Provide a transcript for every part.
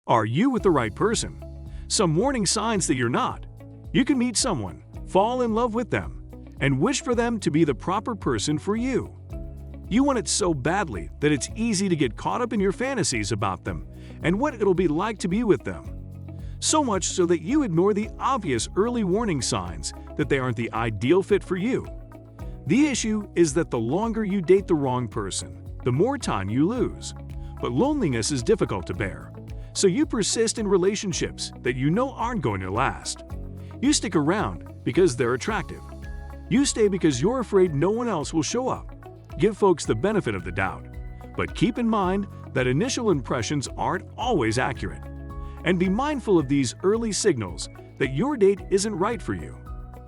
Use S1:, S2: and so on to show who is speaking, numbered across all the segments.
S1: Are you with the right person? Some warning signs that you're not. You can meet someone, fall in love with them, and wish for them to be the proper person for you. You want it so badly that it's easy to get caught up in your fantasies about them and what it'll be like to be with them. So much so that you ignore the obvious early warning signs that they aren't the ideal fit for you. The issue is that the longer you date the wrong person, the more time you lose. But loneliness is difficult to bear, so you persist in relationships that you know aren't going to last. You stick around because they're attractive. You stay because you're afraid no one else will show up. Give folks the benefit of the doubt, but keep in mind that initial impressions aren't always accurate. And be mindful of these early signals that your date isn't right for you.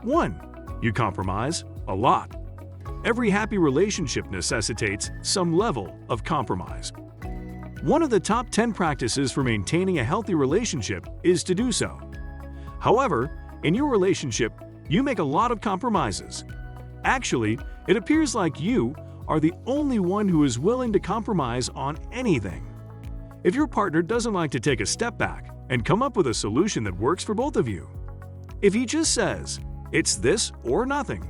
S1: 1. You compromise a lot. Every happy relationship necessitates some level of compromise. One of the top 10 practices for maintaining a healthy relationship is to do so. However, in your relationship, you make a lot of compromises. Actually, it appears like you are the only one who is willing to compromise on anything. If your partner doesn't like to take a step back and come up with a solution that works for both of you, if he just says, "It's this or nothing,"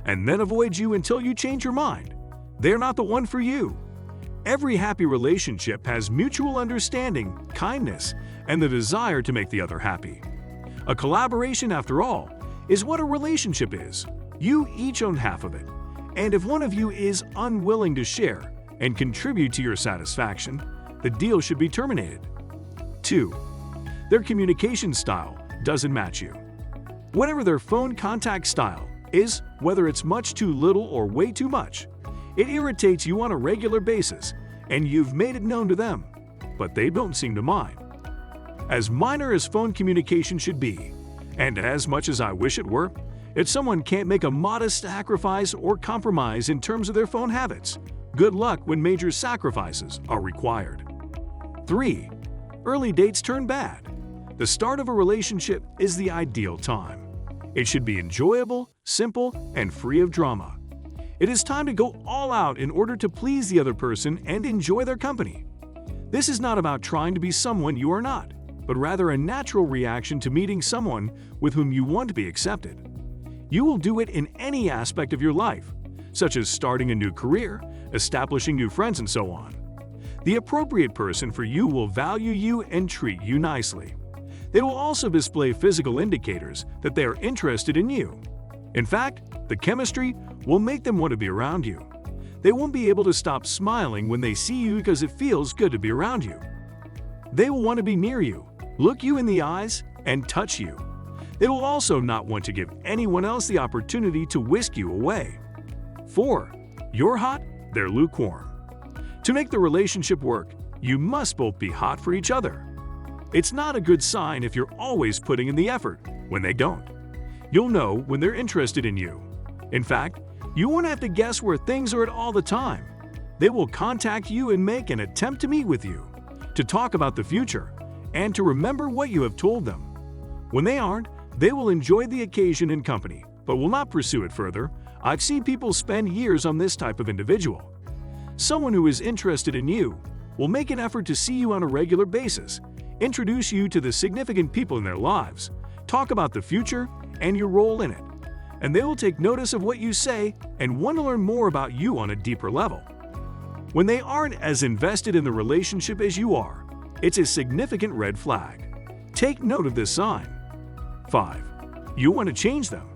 S1: and then avoids you until you change your mind, they're not the one for you. Every happy relationship has mutual understanding, kindness, and the desire to make the other happy. A collaboration, after all, is what a relationship is. You each own half of it, and if one of you is unwilling to share and contribute to your satisfaction, the deal should be terminated. 2. Their communication style doesn't match you. Whatever their phone contact style is, whether it's much too little or way too much, it irritates you on a regular basis, and you've made it known to them, but they don't seem to mind. As minor as phone communication should be, and as much as I wish it were, if someone can't make a modest sacrifice or compromise in terms of their phone habits, good luck when major sacrifices are required. 3. Early dates turn bad. The start of a relationship is the ideal time. It should be enjoyable, simple, and free of drama. It is time to go all out in order to please the other person and enjoy their company. This is not about trying to be someone you are not, but rather a natural reaction to meeting someone with whom you want to be accepted. You will do it in any aspect of your life, such as starting a new career, establishing new friends, and so on. The appropriate person for you will value you and treat you nicely. They will also display physical indicators that they are interested in you. In fact, the chemistry will make them want to be around you. They won't be able to stop smiling when they see you because it feels good to be around you. They will want to be near you, look you in the eyes, and touch you. They will also not want to give anyone else the opportunity to whisk you away. 4. You're hot, they're lukewarm. To make the relationship work, you must both be hot for each other. It's not a good sign if you're always putting in the effort when they don't. You'll know when they're interested in you. In fact, you won't have to guess where things are at all the time. They will contact you and make an attempt to meet with you, to talk about the future, and to remember what you have told them. When they aren't, they will enjoy the occasion and company, but will not pursue it further. I've seen people spend years on this type of individual. Someone who is interested in you will make an effort to see you on a regular basis, introduce you to the significant people in their lives, talk about the future and your role in it, and they will take notice of what you say and want to learn more about you on a deeper level. When they aren't as invested in the relationship as you are, it's a significant red flag. Take note of this sign. 5. You want to change them.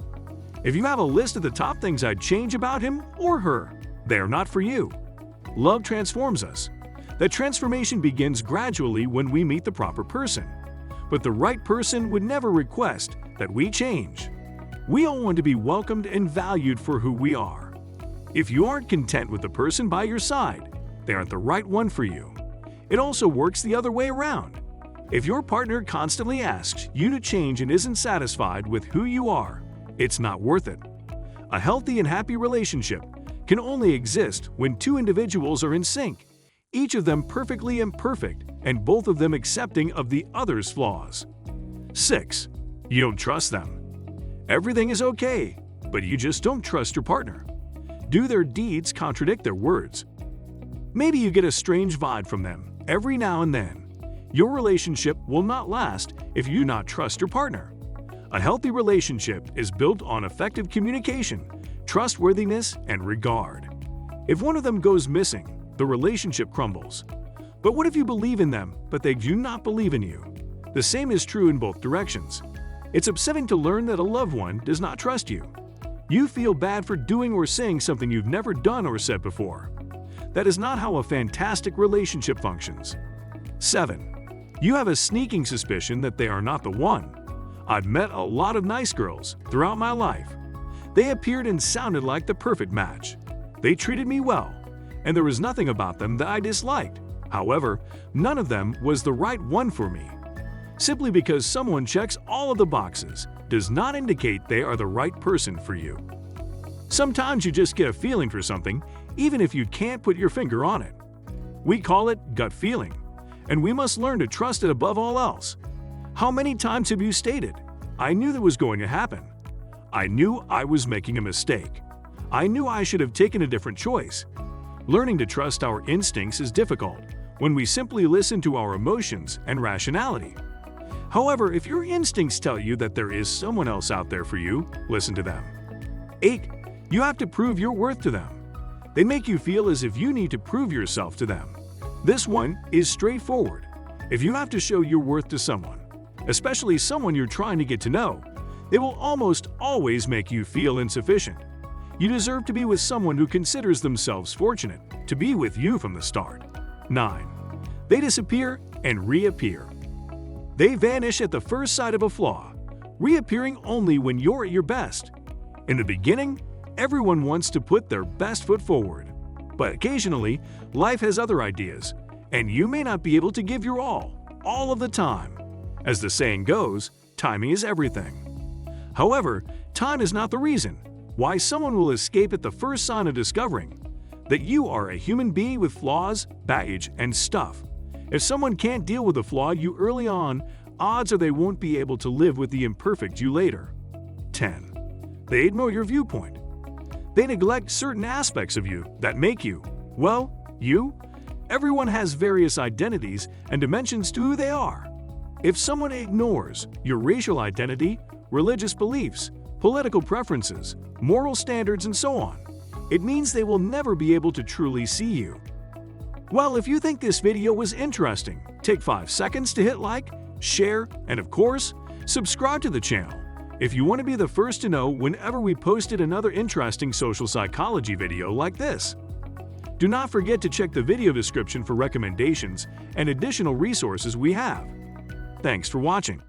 S1: If you have a list of the top things I'd change about him or her, they are not for you. Love transforms us. That transformation begins gradually when we meet the proper person. But the right person would never request that we change. We all want to be welcomed and valued for who we are. If you aren't content with the person by your side, they aren't the right one for you. It also works the other way around. If your partner constantly asks you to change and isn't satisfied with who you are, it's not worth it. A healthy and happy relationship can only exist when two individuals are in sync, each of them perfectly imperfect and both of them accepting of the other's flaws. 6. You don't trust them. Everything is okay, but you just don't trust your partner. Do their deeds contradict their words? Maybe you get a strange vibe from them every now and then. Your relationship will not last if you do not trust your partner. A healthy relationship is built on effective communication, trustworthiness, and regard. If one of them goes missing, the relationship crumbles. But what if you believe in them, but they do not believe in you? The same is true in both directions. It's upsetting to learn that a loved one does not trust you. You feel bad for doing or saying something you've never done or said before. That is not how a fantastic relationship functions. 7. You have a sneaking suspicion that they are not the one. I've met a lot of nice girls throughout my life. They appeared and sounded like the perfect match. They treated me well, and there was nothing about them that I disliked. However, none of them was the right one for me. Simply because someone checks all of the boxes does not indicate they are the right person for you. Sometimes you just get a feeling for something, even if you can't put your finger on it. We call it gut feeling, and we must learn to trust it above all else. How many times have you stated, "I knew that was going to happen. I knew I was making a mistake. I knew I should have taken a different choice." Learning to trust our instincts is difficult when we simply listen to our emotions and rationality. However, if your instincts tell you that there is someone else out there for you, listen to them. 8. You have to prove your worth to them. They make you feel as if you need to prove yourself to them. This one is straightforward. If you have to show your worth to someone, especially someone you're trying to get to know, they will almost always make you feel insufficient. You deserve to be with someone who considers themselves fortunate to be with you from the start. 9. They disappear and reappear. They vanish at the first sight of a flaw, reappearing only when you're at your best. In the beginning, everyone wants to put their best foot forward. But occasionally, life has other ideas, and you may not be able to give your all of the time. As the saying goes, timing is everything. However, time is not the reason why someone will escape at the first sign of discovering that you are a human being with flaws, baggage, and stuff. If someone can't deal with a flaw you early on, odds are they won't be able to live with the imperfect you later. 10. They ignore your viewpoint. They neglect certain aspects of you that make you, well, you. Everyone has various identities and dimensions to who they are. If someone ignores your racial identity, religious beliefs, political preferences, moral standards, and so on, it means they will never be able to truly see you. Well, if you think this video was interesting, take 5 seconds to hit like, share, and of course, subscribe to the channel if you want to be the first to know whenever we posted another interesting social psychology video like this. Do not forget to check the video description for recommendations and additional resources we have. Thanks for watching.